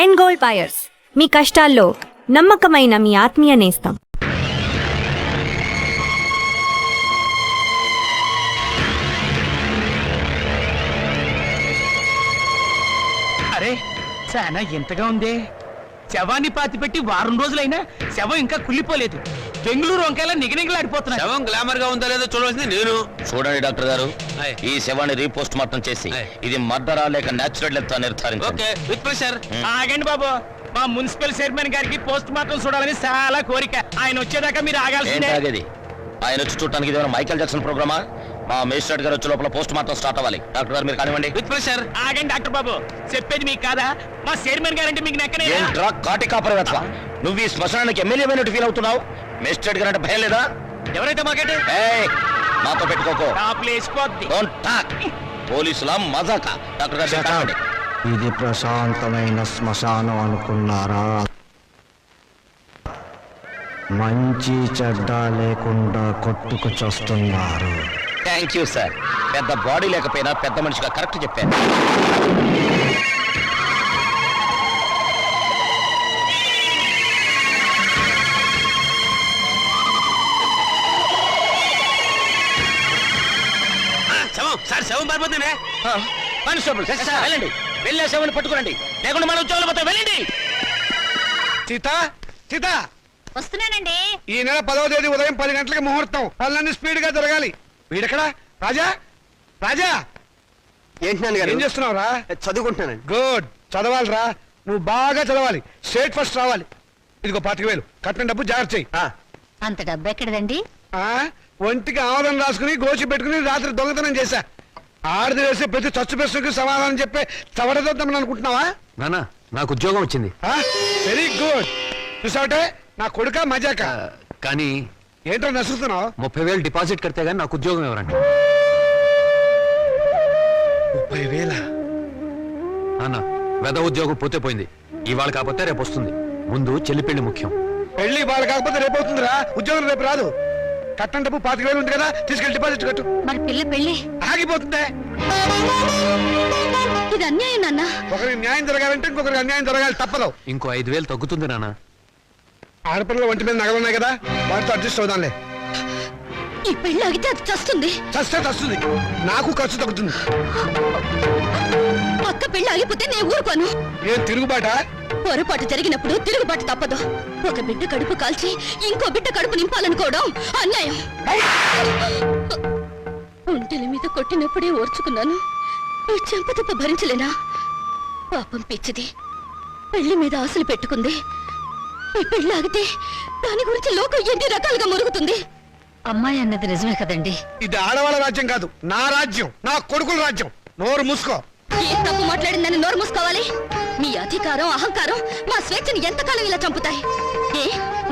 End gold buyers, మీ కష్టాల్లో నమ్మకమైన మీ ఆత్మీయ నేస్తం. అరే చాలా ఎంతగా ఉంది. శవాన్ని పాతి పెట్టి వారం రోజులైనా శవం ఇంకా కుళ్ళిపోలేదు. బెంగళూరు వంకాయలా నిగనిగలాడిపోతున్నా. శవం గ్లామర్ గా ఉందా లేదో చూడవలసింది నేను. చూడండి డాక్టర్ గారు, ఈ శవాన్ని రీపోస్ట్ మార్టం చేసి ఇది మర్డరా లేక నేచురల్ డెత్ నిర్ధారించండి. With pressure. ఆగండి బాబు, మా మున్సిపల్ చైర్మన్ గారికి పోస్ట్ మార్టం చూడాలని చాలా కోరిక. ఆయన వచ్చేదాకా మీరు ఆగాల్సిందే. ఆగేది? ఆయన వచ్చి చూడటానికి ఇది మైకేల్ జాక్సన్ ప్రోగ్రామా? మా మేజిస్ట్రేట్ గారు వచ్చే లోపల పోస్ట్ మార్టం స్టార్ట్ అవ్వాలి. డాక్టర్ గారు మీరు కానివ్వండి. With pressure. ఆగండి డాక్టర్ బాబు, చెప్పేది మీకు కాదా? మా చైర్మన్ గారు అంటే మీకు నెక్కనే. కాటి కాపరవేత్వ, నువ్వు ఈ శ్మశానానికి ఎమ్మెల్యే అయినట్టు ఫీల్ అవుతున్నావు. మేజిస్ట్రేట్ గారు అంటే భయం లేదా? ఎవరైతే మాకంటే నాతో పెట్టుకోకో. Don't talk. పోలీసుల మజాక. డాక్టర్ గారు కానివ్వండి. ఇది ప్రశాంతమైన శ్మశానం అనుకున్నారా? మంచి చెడ్డ లేకుండా కొట్టుకు చస్తున్నారు. Thank you sir. పెద్ద బాడీ లేకపోయినా పెద్ద మనిషిగా కరెక్ట్ చెప్పాను. శవం సార్, శవం పారిపోతుందే. కానిస్టేబుల్ వెళ్ళండి, వెళ్ళే శవాన్ని పట్టుకోండి, లేకుండా మన ఉద్యోగాలు పోతే వెళ్ళండి. సీత, సీత వస్తున్నానండి. ఈ నెల 10వ తేదీ ఉదయం 10 గంటలకు ముహూర్తం. పనులన్నీ స్పీడ్ గా జరగాలి. వీడెక్కడా? రాజా, రాజా ఏంటి ఏం చేస్తున్నావురా? చదువుకుంటున్నానండి. గుడ్, చదవాలిరా. నువ్వు బాగా చదవాలి, స్టేట్ ఫస్ట్ రావాలి. ఇదిగో 25,000 కట్టిన డబ్బు జాగ్రత్త చెయ్యి. అంత డబ్బు ఎక్కడదండి? ఒంటికి ఆమదం రాసుకుని గోచి పెట్టుకుని రాత్రి దొంగతనం చేశా. ఆడది వేసే ప్రతి చచ్చు ప్రశ్నకి సమాధానం చెప్పే చవడదొద్దామని అనుకుంటున్నావా? నానా, నాకు ఉద్యోగం వచ్చింది. Very good. చూసావటే నా కొడుక మజాక. కానీ ఏంటో నసుకుతున్నావు? 30,000 డిపాజిట్ కడితే గానీ నాకు ఉద్యోగం ఎవరండి? 30,000? నాన్న, వెద ఉద్యోగం పోతే పోయింది. ఇవాళ కాకపోతే రేపు వస్తుంది. ముందు చెల్లి పెళ్లి ముఖ్యం. పెళ్లి వాళ్ళు కాకపోతే రేపు అవుతుందిరా. ఉద్యోగం రేపు రాదు. కట్టం డబ్బు 25,000 ఉంది కదా, తీసుకెళ్లి డిపాజిట్ కట్టు. మరి పిల్ల పెళ్లి ఆగిపోతుందే. ఇది అన్యాయం నాన్న. ఒకరికి న్యాయం జరగాలంటే ఇంకొకరికి అన్యాయం జరగాలి, తప్పదు. ఇంకో 5,000 తగ్గుతుంది నాన్న. ఆడపిల్లల ఒంటి మీద నగలున్నాయి కదా, వాటితో అడ్జస్ట్ అవుదాంలే. ఈ పెళ్లి ఆగితే అది చస్తుంది. చస్తే చస్తుంది, నాకు ఖర్చు తగ్గుతుంది. పక్క పెళ్లి ఆగిపోతే నేను ఊరుకోను. ఏం తిరుగుబాట? పొరపాటు జరిగినప్పుడు తిరుగుబాటు తప్పదు. ఒక బిడ్డ కడుపు కాల్చి ఇంకో బిడ్డ కడుపు నింపాలనుకోవడం అన్యాయం. ఒంటెల మీద కొట్టినప్పుడే ఓర్చుకున్నాను, ఈ చెంపదెబ్బ భరించలేనా? పాపం పిచ్చిది, పెళ్లి మీద ఆశలు పెట్టుకుంది. ఈ పెళ్లి ఆగితే దాని గురించి లోకం ఎన్ని రకాలుగా మురుగుతుంది. అమ్మాయి అన్నది నిజమే కదండి. ఇది ఆడవాళ్ళ రాజ్యం కాదు, నా రాజ్యం, నా కొడుకుల రాజ్యం. నోరు మూసుకో. ఏ తప్పు మాట్లాడిందని నోరు మూసుకోవాలి? మీ అధికారం అహంకారం మా స్వేచ్ఛని ఎంతకాలం ఇలా చంపుతాయి? ఏ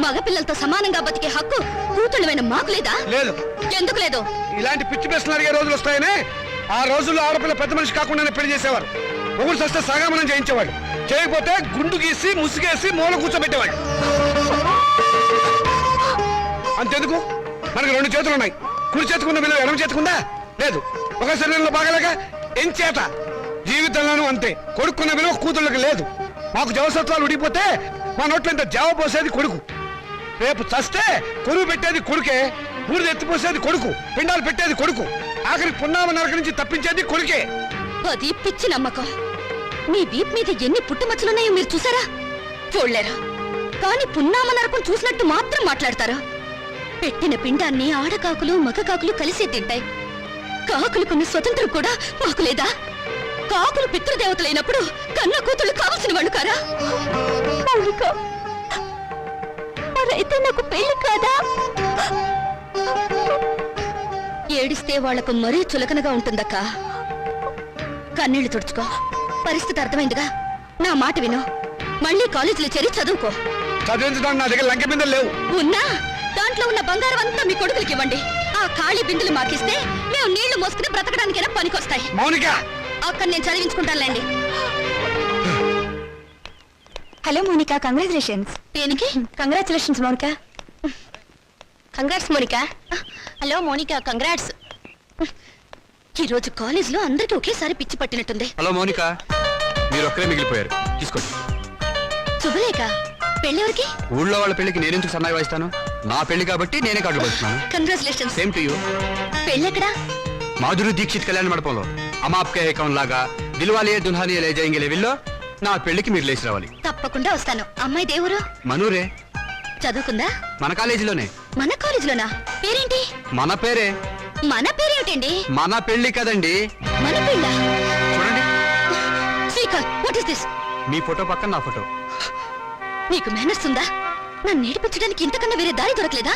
మగపిల్లలతో సమానంగా బతికే హక్కు కూతుళ్ళమైన మాకు లేదా? లేదు. ఎందుకు లేదు? ఇలాంటి పిచ్చి ప్రశ్నలు అడిగే రోజులు వస్తాయనే ఆ రోజుల్లో ఆడపిల్ల పెద్ద మనిషి కాకుండానే పెళ్లి చేసేవారు. ఒకరు సస్తే సగామనం చేయించేవాడు, చేయకపోతే గుండు గీసి ముసుగేసి మూల కూర్చోబెట్టేవాడు. అంతెందుకు, మనకి 2 చేతులు ఉన్నాయి. కుడి చేతుకున్న విలువ ఎడమ చేతుకుందా? లేదు. ఒక శరీరంలో బాగలేక ఎంచేత జీవితంలోనూ అంతే. కొడుకున్న విలువ కూతుళ్ళకి లేదు. మాకు జవసత్వాలు ఉడిపోతే మా నోట్లో ఇంత జావ పోసేది కొడుకు. రేపు చస్తే కొరువు పెట్టేది కొడుకే, బూడిద ఎత్తిపోసేది కొడుకు, పిండాలు పెట్టేది కొడుకు, ఆఖరికి పున్నామ నరక నుంచి తప్పించేది కొడుకే. అది పిచ్చి నమ్మకం. మీ వీప్ మీద ఎన్ని పుట్టుమచ్చలున్నాయో మీరు చూసారా? చూడలేరా? కానీ పున్నామ నరకం చూసినట్టు మాత్రం మాట్లాడతారా? పెట్టిన పిండాన్ని ఆడకాకులు మగ కాకులు కలిసే తింటాయి. కాకులకున్న స్వతంత్రం కూడా మాకు లేదా? కాకులు పితృదేవతలైనప్పుడు కన్న కూతుళ్ళు కావలసిన వాళ్ళు కారా? అయితే నాకు పెళ్లి కాదా? ఏడిస్తే వాళ్లకు మరీ చులకనగా ఉంటుందక్క. కన్నీళ్లు తుడుచుకో. పరిస్థితి అర్థమైందిగా. నా మాట విను. మళ్ళీ కాలేజీలో చేరి చదువుకో. చదివించడానికి నా దగ్గర లంకె బిందెలు లేవు. ఉన్నా దాంట్లో ఉన్న బంగారం అంతా మీ కొడుకులకి ఇవ్వండి. ఆ ఖాళీ బిందులు మాకిస్తే మేము నీళ్లు మోసుకుని బ్రతకడానికైనా పనికొస్తాయి. మౌనిక, అక్కడ నేను చదివించుకుంటానులేండి. Hello Monika, congratulations. దేనికి? Congratulations Monika. Congrats Monika. Hello Monika, congrats. ఈ రోజు కాలేజ్ లో అందరికి ఒకేసారి పిచ్చి పట్టినట్టుంది. హలో మౌనిక, మీరు ఒక్కరే మిగిలిపోయారు, తీసుకోండి. పోలేక పెళ్ళెవరికి? ఊళ్ళో వాళ్ళ పెళ్లికి నేనెందుకు సన్నాయి వాయిస్తాను? నా పెళ్లి కాబట్టి నేనే కార్డులు పడుతున్నాను. కంగ్రాచులేషన్స్. Same to you. పెళ్ళెక్కడా? మాధురి దీక్షిత్ కళ్యాణ మండపంలో అమాప్కే ఏకం లాగా దిల్వాలియే దుల్హానియే లే జాయింగే లెవెల్లో నా పెళ్లికి మీరు లేచి రావాలి. తప్పకుండా వస్తాను. అమ్మాయి దేవురు మనూరే, చదువుకుందా? మన కాలేజీలోనే. మన కాలేజీలోనా? పేరేంటి? మన పేరే. మన పేరేమిటండి? మన పెళ్లి కదండి. మన పెళ్ళ? చూడండి, Srikanth, what is this? Me photo పక్కన నా ఫోటో. నీకు మేనర్స్ ఉందా? నన్ను ఏడిపించడానికి ఇంతకన్నా వేరే దారి దొరకలేదా?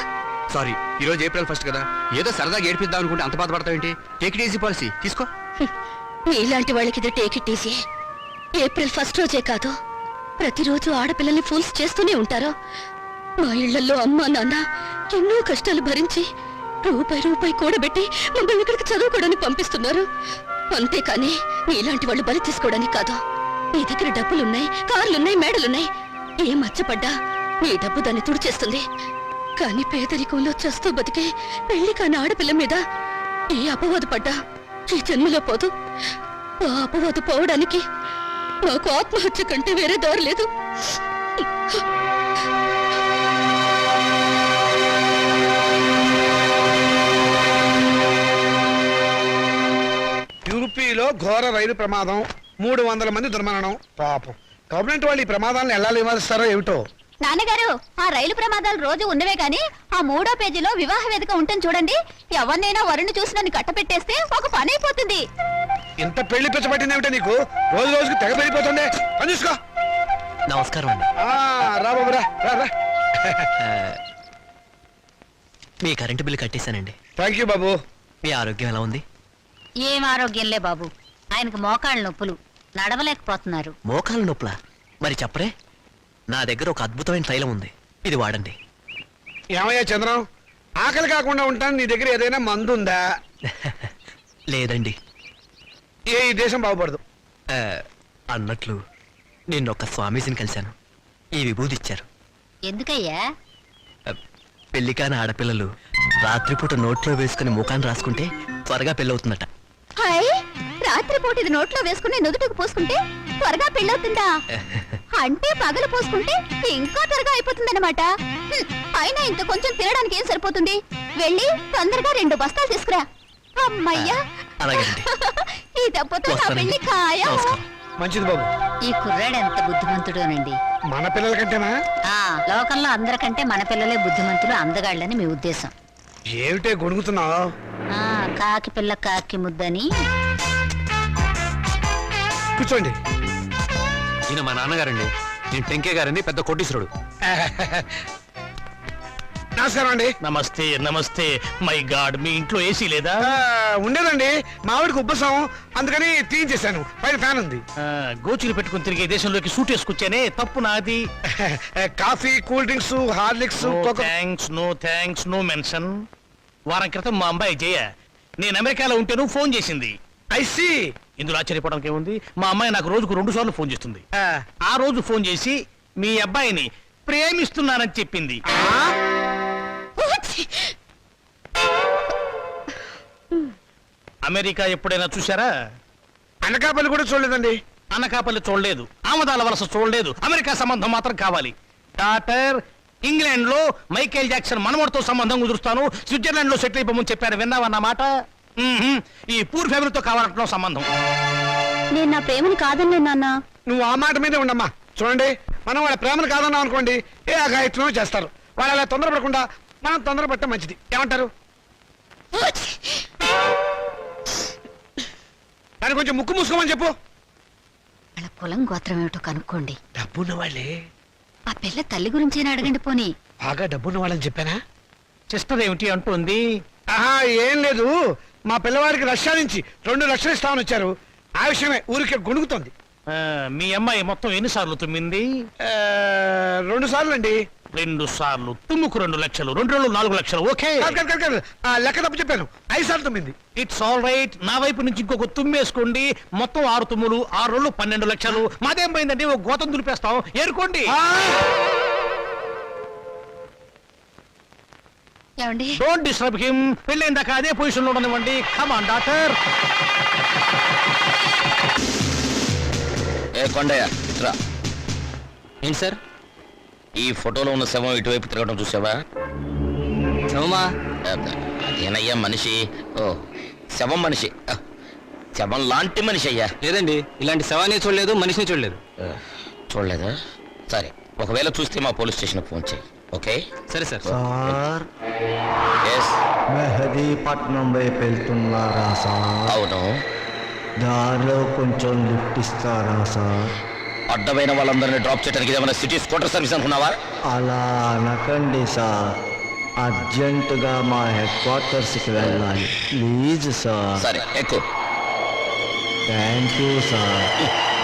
సారీ, ఈ రోజు April 1 కదా, ఏదో సరదాగా ఏడిపిద్దాం అనుకుంటే అంత బాధపడతావేంటి? టేక్ ఇట్ ఈజీ పాలసీ తీసుకో. ఇలాంటి వాళ్ళకి ఇది టేక్ ఇట్ ఈజీ. April 1 రోజే కాదు, ప్రతిరోజు ఆడపిల్లల్ని ఫూల్స్ చేస్తూనే ఉంటారు. మా ఇళ్లలో అమ్మా నాన్న ఎన్నో కష్టాలు భరించి రూపాయి కూడబెట్టి మమ్మల్ని ఇక్కడికి చదువుకోవడానికి పంపిస్తున్నారు. అంతేకాని ఇలాంటి వాళ్ళు బలి తీసుకోవడానికి కాదు. నీ దగ్గర డబ్బులున్నాయి, కార్లున్నాయి, మేడలున్నాయి. ఏ మచ్చపడ్డా నీ డబ్బు దాన్ని తుడిచేస్తుంది. కానీ పేదరికంలో చస్తూ బతికే పెళ్లి కాని ఆడపిల్ల మీద ఏ అపవాదు పడ్డా ఈ జన్మలో పోదు. ఆ అపవాదు పోవడానికి నాకు ఆత్మహత్య కంటే వేరే దారి లేదు. యూపీలో ఘోర రైలు ప్రమాదం, 300 మంది దుర్మరణం. పాపం గవర్నమెంట్ వాళ్ళు ఈ ప్రమాదాలను ఎలా నివారిస్తారో ఏమిటో. నాన్నగారు, ఆ రైలు ప్రమాదాలు రోజు ఉన్నవే గాని ఆ 3వ పేజీలో వివాహ వేదిక ఉంటుంది చూడండి. ఎవరినైనా వరుణ్ణి చూసి నన్ను కట్టపెట్టేస్తే ఒక పని అయిపోతుంది. ఇంత పెళ్లి పిచ్చ పట్టింది ఏమిటో నీకు? రోజు రోజుకి తెగ పెరిగిపోతుంది. పని చూసుకో. నమస్కారం అండి. రా బాబు రా రా రా. మీ కరెంటు బిల్లు కట్టేశానండి. థ్యాంక్ యూ బాబు. మీ ఆరోగ్యం ఎలా ఉంది? ఏం ఆరోగ్యంలే బాబు, ఆయనకు మోకాళ్ళ నొప్పులు, నడవలేకపోతున్నారు. మోకాలు నొప్పులా? మరి చెప్పరే, నా దగ్గర ఒక అద్భుతమైన తైలం ఉంది, ఇది వాడండి. ఏమయ్యా చంద్రం, ఆకలి కాకుండా ఉంటాను, నీ దగ్గర ఏదైనా మందు ఉందా? లేదండి. ఈ దేశం బాగుపడదు. అన్నట్లు నిన్నొక్క స్వామీజీని కలిశాను. ఈ విభూది ఇచ్చారు. ఎందుకయ్యా? పెళ్లి కాని ఆడపిల్లలు రాత్రిపూట నోట్లో వేసుకుని ముఖాన్ని రాసుకుంటే త్వరగా పెళ్ళవుతుందట. హాయ్, రాత్రిపూట ఇది నోట్లో వేసుకుని నుదుటికి పోసుకుంటే త్వరగా పెళ్ళవుతుందా? అంటే పగలు పోసుకుంటే ఇంకా త్వరగా అయిపోతుందన్నమాట. అయినా ఇంత కొంచెం తినడానికి ఏం సరిపోతుంది? వెళ్ళి తొందరగా 2 బస్తాలు తీసుకురా. అమ్మయ్యా, అలాగేనండి. ఈ దెబ్బతో నా వస్తానండి. పెళ్లి ఖాయం. నమస్కారం. మంచిది బాబు. ఈ కుర్రాడు ఎంత బుద్ధిమంతుడోనండి. మన పిల్లల కంటేనా? లోకంలో అందరికంటే మన పిల్లలే బుద్ధిమంతులు, అందగాళ్ళని మీ ఉద్దేశం. ఏమిటే గొడుగుతున్నావు? కాకి పిల్ల కాకి ముద్దని. కూర్చోండి. ఈయన మా నాన్నగారండి. నేను టెంకే గారని పెద్ద కోటీశ్వరుడు. నమస్కారం అండి. నమస్తే నమస్తే. మై గాడ్, మీ ఇంట్లో ఏసీ లేదా? ఉండేదండి, మావిడికి ఉబ్బసం, అందుకని తీయించేశాను. పైన ఫ్యాన్ ఉంది. గోచులు పెట్టుకుని తిరిగే దేశంలోకి సూట్ వేసుకొచ్చానే, తప్పు నాది. Coffee, cool drinks, Horlicks, no thanks, no mention. వారం క్రితం మా అమ్మాయి జయ నేను అమెరికాలో ఉంటేను ఫోన్ చేసింది. ఐసి ఇందులో ఆశ్చర్యపోవడానికి ఏముంది? మా అమ్మాయి నాకు రోజుకు 2 సార్లు ఫోన్ చేస్తుంది. ఆ రోజు ఫోన్ చేసి మీ అబ్బాయిని ప్రేమిస్తున్నానని చెప్పింది. అమెరికా ఎప్పుడైనా చూసారా? అనకాపల్లి కూడా చూడలేదండి. అనకాపల్లి చూడలేదు, ఆమదాల వలస చూడలేదు, అమెరికా సంబంధం మాత్రం కావాలి. డాక్టర్, ఇంగ్లాండ్ లో మైకేల్ జాక్సన్ మనవడితో సంబంధం కుదురుస్తాను, స్విట్జర్లాండ్ లో సెటిల్ అయిపోమని చెప్పారు. విన్నావన్నమాట. ఈ పూర్ ఫ్యామిలీతో కావాలంటున్నావు సంబంధం. నేను నా ప్రేమని కాదన్నే నాన్న. నువ్వు ఆ మాట మీదే ఉండమ్మా. చూడండి, మనం వాళ్ళ ప్రేమను కాదన్నాం అనుకోండి, ఏ అఘాయిత్వం చేస్తారు. వాళ్ళు అలా తొందరపడకుండా మనం తొందరపడటం మంచిది. ఏమంటారు? దాన్ని కొంచెం ముక్కు మూసుకోమని చెప్పు. వాళ్ళ కులం గోత్రం ఏమిటో కనుక్కోండి. డబ్బున్న వాళ్ళే. ఆ పిల్ల తల్లి గురించి అడగండి పోనీ. బాగా డబ్బున్న వాళ్ళని చెప్పానా? సిస్టర్ ఏమిటి అంటుంది? ఆహా, ఏం లేదు. మా పిల్లవాడికి రష్యా నుంచి 2 లక్షలు ఇస్తామని వచ్చారు. ఆ విషయమే ఊరికే గొణుగుతోంది. మీ అమ్మాయి మొత్తం ఎన్నిసార్లు తుమ్మింది? 2 సార్లు అండి. 2 సార్లు తుమ్ముకు 2 లక్షలు, 2 4 లక్షలు. ఓకే, లెక్క తప్పు చెప్పాను. 5 సార్లు తుమ్మింది. It's all right. నా వైపు నుంచి ఇంకొక తుమ్మేసుకోండి. మొత్తం 6 తుమ్ములు, 6 రోజులు 12 లక్షలు. మాదేం పోయిందండి, ఒక గోతం దులిపేస్తాం. ఏరుకోండి. ఏమండి? Don't disturb him. పెళ్ళైన దాకా అదే పొజిషన్ లో ఉండనివ్వండి. Come on doctor. ఏ కొండయ్య రా. ఏంటి సార్, ఈ ఫోటోలో ఉన్న శవం ఇటువైపు తిరగడం చూసావా? శవమా? అదేనయ్యా మనిషి. ఓ శవం మనిషి. శవం లాంటి మనిషి అయ్యా. లేదండి, ఇలాంటి శవాన్ని చూడలేదు, మనిషిని చూడలేదు. చూడలేదా? సరే, ఒకవేళ చూస్తే మా పోలీస్ స్టేషన్కి ఫోన్ చేయి. ఓకే? సరే సార్. Sir, yes. మెహదీపట్నం వైపు వెళ్తున్నారా సార్? అవును. దారిలో కొంచెం లిఫ్ట్ ఇస్తారా సార్? అడ్డమైన వాళ్ళందరినీ డ్రాప్ చేయడానికి ఏమైనా సిటీ స్కూటర్ సర్వీస్ అనుకున్నావా? అలా అనకండి సార్, అర్జెంటుగా మా హెడ్ క్వార్టర్స్కి వెళ్ళాలి, ప్లీజ్ సార్. సరే ఎక్కువ. Thank you sir.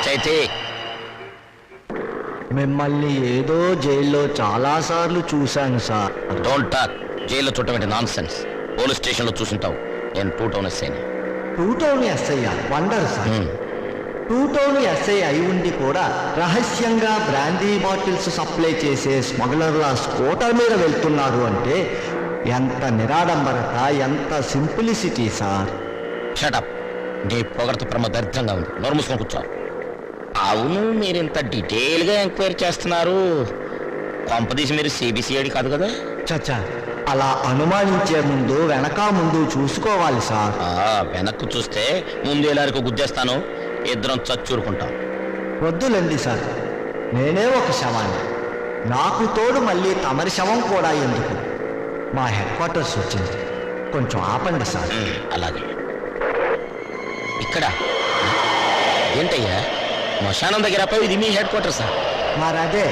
చైతే మిమ్మల్ని ఏదో జైల్లో చాలాసార్లు చూశాను సార్. Don't talk. జైల్లో చూడటం నాన్ సెన్స్. పోలీస్ స్టేషన్లో చూసుంటావు. నేను 2 టౌన్ ఎస్ఐని. 2 town SI wonder sir. 2 town SI అయి ఉండి కూడా రహస్యంగా బ్రాందీ బాటిల్స్ సప్లై చేసే స్మగ్లర్ల స్కూటర్ మీద వెళ్తున్నారు అంటే ఎంత నిరాడంబరత, ఎంత సింప్లిసిటీ సార్. షటప్. నీ పొగడత ప్రమాదర్థంగా ఉంది. నోరు మూసుకొని కూర్చో. అవును, మీరు ఇంత డీటెయిల్గా ఎంక్వైరీ చేస్తున్నారు. కొంపదీసి మీరు సిబిసిఐడి కాదు కదా? చచ్చా, అలా అనుమానించే ముందు వెనక ముందు చూసుకోవాలి సార్. వెనక్కు చూస్తే ముందు ఎలారికి గుద్దేస్తాను, ఇద్దరం చచ్చూరుకుంటాం. వద్దులండి సార్, నేనే ఒక శవాన్ని. నాకు తోడు మళ్ళీ తమరి శవం కూడా ఎందుకు? మా హెడ్ క్వార్టర్స్ వచ్చింది, కొంచెం ఆపండి సార్. అలాగే. ఇక్కడ ఏంటయ్యా శ్మశానం దగ్గర ఇది మీ హెడ్ క్వార్టర్సా? మరదే